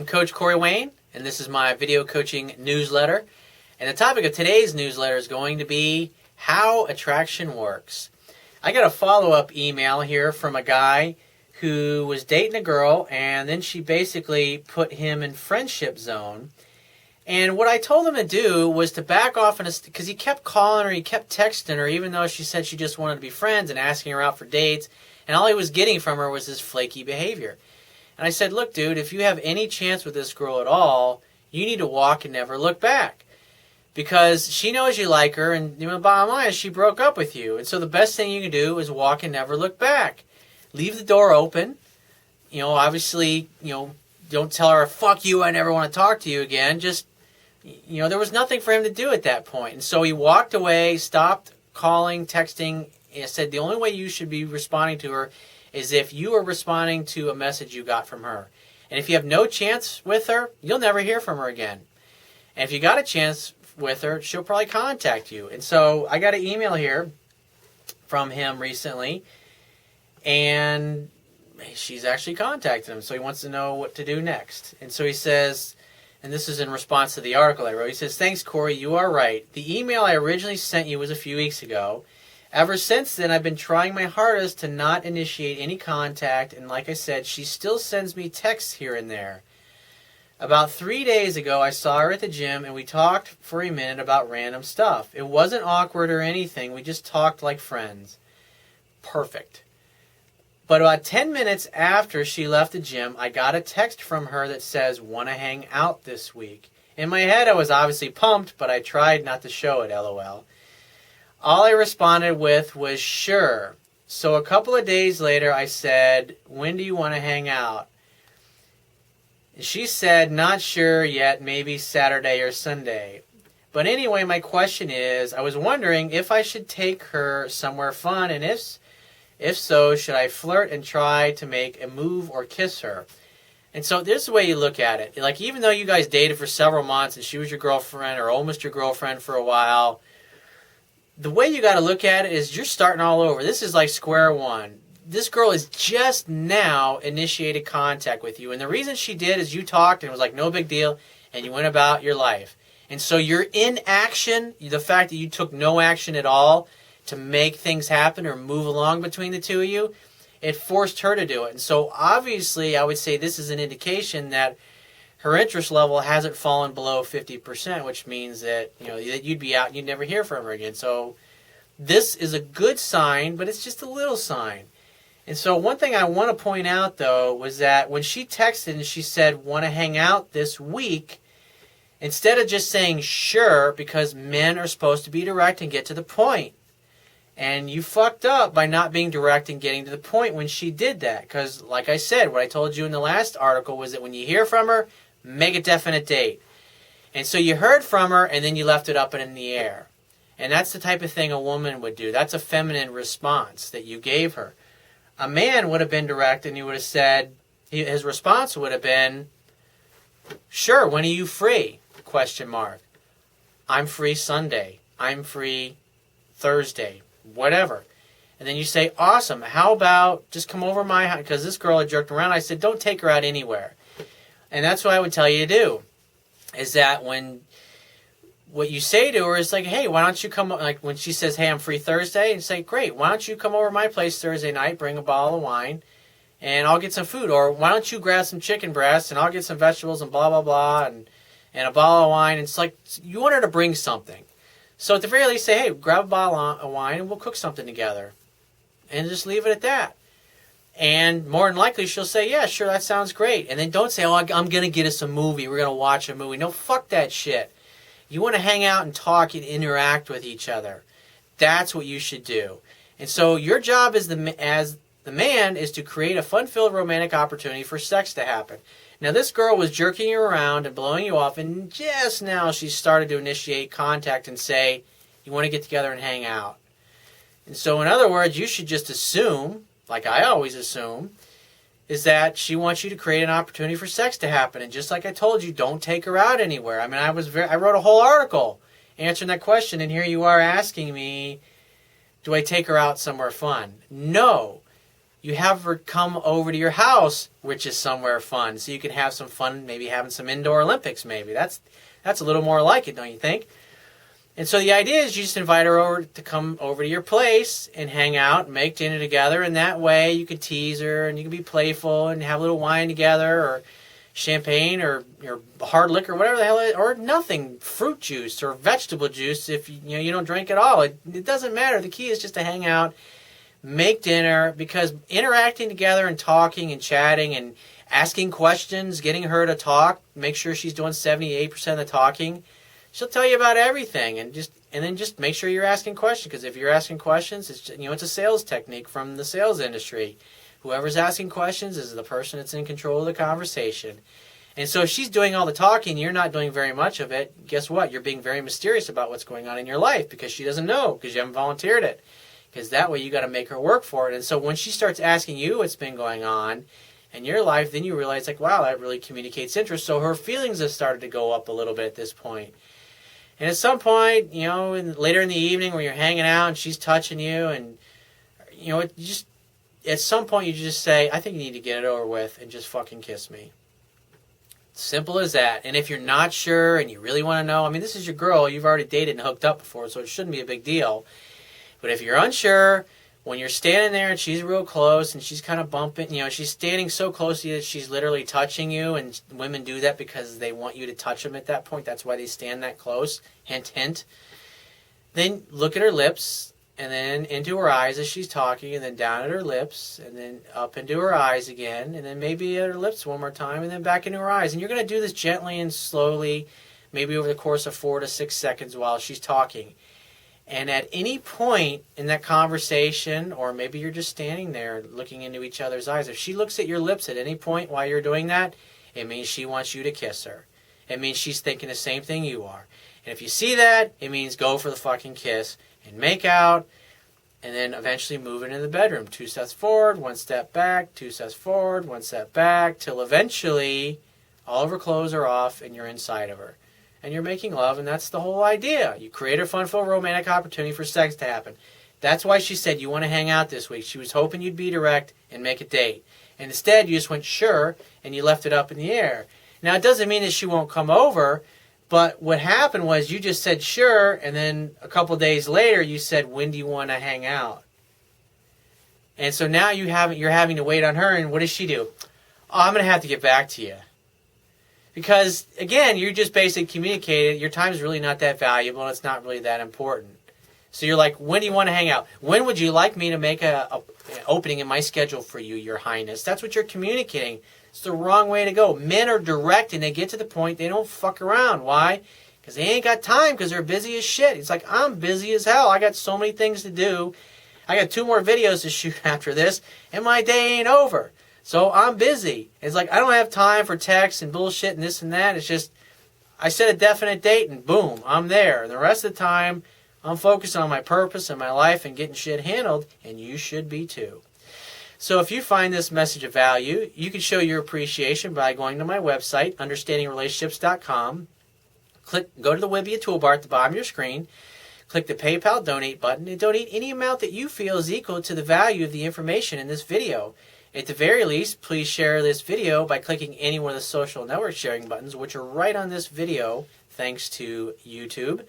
I'm Coach Corey Wayne, and this is my video coaching newsletter. And the topic of today's newsletter is going to be how attraction works. I got a follow-up email here from a guy who was dating a girl, and then she basically put him in friendship zone. And what I told him to do was to back off, because he kept calling her, he kept texting her, even though she said she just wanted to be friends and asking her out for dates. And all he was getting from her was this flaky behavior. And I said, look, dude, if you have any chance with this girl at all, you need to walk and never look back. Because she knows you like her, and the bottom line is she broke up with you. And so the best thing you can do is walk and never look back. Leave the door open. Obviously, don't tell her, fuck you, I never want to talk to you again. Just, there was nothing for him to do at that point. And so he walked away, stopped calling, texting, and said the only way you should be responding to her is if you are responding to a message you got from her. And if you have no chance with her, you'll never hear from her again. And if you got a chance with her, she'll probably contact you. And so I got an email here from him recently, and she's actually contacted him. So he wants to know what to do next. And so he says, and this is in response to the article I wrote, he says, "Thanks, Corey, you are right. The email I originally sent you was a few weeks ago. Ever since then, I've been trying my hardest to not initiate any contact, and like I said, she still sends me texts here and there. About 3 days ago, I saw her at the gym, and we talked for a minute about random stuff. It wasn't awkward or anything. We just talked like friends." Perfect. But about 10 minutes after she left the gym, I got a text from her that says, "Want to hang out this week?" In my head, I was obviously pumped, but I tried not to show it, LOL. All I responded with was, "Sure." So a couple of days later, I said, "When do you want to hang out?" She said, "Not sure yet, maybe Saturday or Sunday." But anyway, my question is, I was wondering if I should take her somewhere fun, and if so, should I flirt and try to make a move or kiss her? And so this is the way you look at it. Like, even though you guys dated for several months and she was your girlfriend or almost your girlfriend for a while, the way you got to look at it is you're starting all over. This is like square one. This girl is just now initiated contact with you. And the reason she did is you talked and it was like no big deal and you went about your life. And so your inaction, the fact that you took no action at all to make things happen or move along between the two of you, it forced her to do it. And so obviously I would say this is an indication that her interest level hasn't fallen below 50%, which means that that you'd be out and you'd never hear from her again. So this is a good sign, but it's just a little sign. And so one thing I want to point out, though, was that when she texted and she said, "Want to hang out this week," instead of just saying "sure," because men are supposed to be direct and get to the point. And you fucked up by not being direct and getting to the point when she did that. Because, like I said, what I told you in the last article was that when you hear from her, make a definite date. And so you heard from her, and then you left it up and in the air. And that's the type of thing a woman would do. That's a feminine response that you gave her. A man would have been direct, and he would have said, his response would have been, "Sure, when are you free?" ? "I'm free Sunday. I'm free Thursday." Whatever. And then you say, "Awesome. How about just come over my house?" Because this girl had jerked around. I said, don't take her out anywhere. And that's what I would tell you to do. Is that what you say to her is like, "Hey, why don't you come," like when she says, "Hey, I'm free Thursday," and say, "Great, why don't you come over to my place Thursday night, bring a bottle of wine, and I'll get some food. Or why don't you grab some chicken breasts, and I'll get some vegetables and blah, blah, blah, and a bottle of wine." It's like you want her to bring something. So at the very least, say, "Hey, grab a bottle of wine, and we'll cook something together." And just leave it at that. And more than likely, she'll say, "Yeah, sure, that sounds great." And then don't say, "Oh, I'm going to get us a movie. We're going to watch a movie." No, fuck that shit. You want to hang out and talk and interact with each other. That's what you should do. And so your job as the man is to create a fun-filled romantic opportunity for sex to happen. Now, this girl was jerking you around and blowing you off, and just now she started to initiate contact and say, "You want to get together and hang out." And so, in other words, you should just assume, like I always assume, is that she wants you to create an opportunity for sex to happen. And just like I told you, don't take her out anywhere. I mean, I wrote a whole article answering that question, and here you are asking me, do I take her out somewhere fun? No. you have her come over to your house, which is somewhere fun. So you can have some fun, maybe having some indoor Olympics maybe. That's a little more like it, don't you think? And so the idea is you just invite her over to come over to your place and hang out and make dinner together. And that way you could tease her and you can be playful and have a little wine together, or champagne, or hard liquor, whatever the hell it is, or nothing, fruit juice or vegetable juice if you don't drink at all. It doesn't matter. The key is just to hang out, make dinner, because interacting together and talking and chatting and asking questions, getting her to talk, make sure she's doing 78% of the talking. She'll tell you about everything, and then just make sure you're asking questions, because if you're asking questions, it's a sales technique from the sales industry. Whoever's asking questions is the person that's in control of the conversation. And so if she's doing all the talking, you're not doing very much of it, guess what? You're being very mysterious about what's going on in your life, because she doesn't know, because you haven't volunteered it. Because that way you got to make her work for it. And so when she starts asking you what's been going on in your life, then you realize, like, wow, that really communicates interest. So her feelings have started to go up a little bit at this point. And at some point, later in the evening when you're hanging out and she's touching you, and at some point you just say, I think you need to get it over with and just fucking kiss me. Simple as that. And if you're not sure and you really want to know, this is your girl, you've already dated and hooked up before, so it shouldn't be a big deal. But if you're unsure, when you're standing there and she's real close and she's kind of bumping, she's standing so close to you that she's literally touching you, and women do that because they want you to touch them at that point. That's why they stand that close. Hint, hint. Then look at her lips, and then into her eyes as she's talking, and then down at her lips, and then up into her eyes again, and then maybe at her lips one more time, and then back into her eyes. And you're going to do this gently and slowly, maybe over the course of 4 to 6 seconds while she's talking. And at any point in that conversation, or maybe you're just standing there looking into each other's eyes, if she looks at your lips at any point while you're doing that, it means she wants you to kiss her. It means she's thinking the same thing you are. And if you see that, it means go for the fucking kiss and make out, and then eventually move into the bedroom. 2 steps forward, 1 step back, 2 steps forward, 1 step back, till eventually all of her clothes are off and you're inside of her. And you're making love, and that's the whole idea. You create a fun-filled romantic opportunity for sex to happen. That's why she said you want to hang out this week. She was hoping you'd be direct and make a date. And instead, you just went sure, and you left it up in the air. Now, it doesn't mean that she won't come over, but what happened was you just said sure, and then a couple days later, you said, when do you want to hang out? And so now you're having to wait on her, and what does she do? Oh, I'm going to have to get back to you. Because, again, you just basically communicated your time is really not that valuable and it's not really that important. So you're like, when do you want to hang out? When would you like me to make an opening in my schedule for you, Your Highness? That's what you're communicating. It's the wrong way to go. Men are direct and they get to the point. They don't fuck around. Why? Because they ain't got time, because they're busy as shit. It's like, I'm busy as hell. I got so many things to do. I got 2 more videos to shoot after this, and my day ain't over. So I'm busy. It's like, I don't have time for texts and bullshit and this and that. It's just, I set a definite date and boom, I'm there. And the rest of the time, I'm focused on my purpose and my life and getting shit handled, and you should be too. So if you find this message of value, you can show your appreciation by going to my website, understandingrelationships.com. Go to the Wibbia toolbar at the bottom of your screen. Click the PayPal donate button and donate any amount that you feel is equal to the value of the information in this video. At the very least, please share this video by clicking any one of the social network sharing buttons, which are right on this video, thanks to YouTube.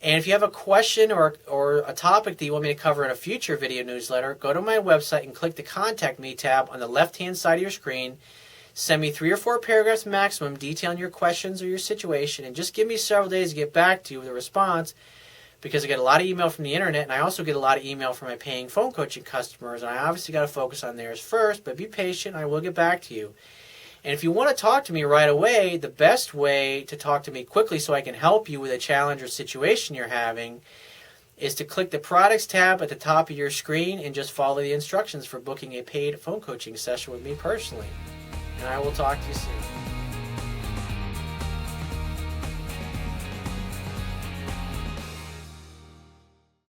And if you have a question or a topic that you want me to cover in a future video newsletter, go to my website and click the Contact Me tab on the left-hand side of your screen. Send me 3 or 4 paragraphs maximum detailing your questions or your situation, and just give me several days to get back to you with a response, because I get a lot of email from the internet, and I also get a lot of email from my paying phone coaching customers, and I obviously got to focus on theirs first, but be patient, I will get back to you. And if you want to talk to me right away, the best way to talk to me quickly so I can help you with a challenge or situation you're having is to click the Products tab at the top of your screen and just follow the instructions for booking a paid phone coaching session with me personally. And I will talk to you soon.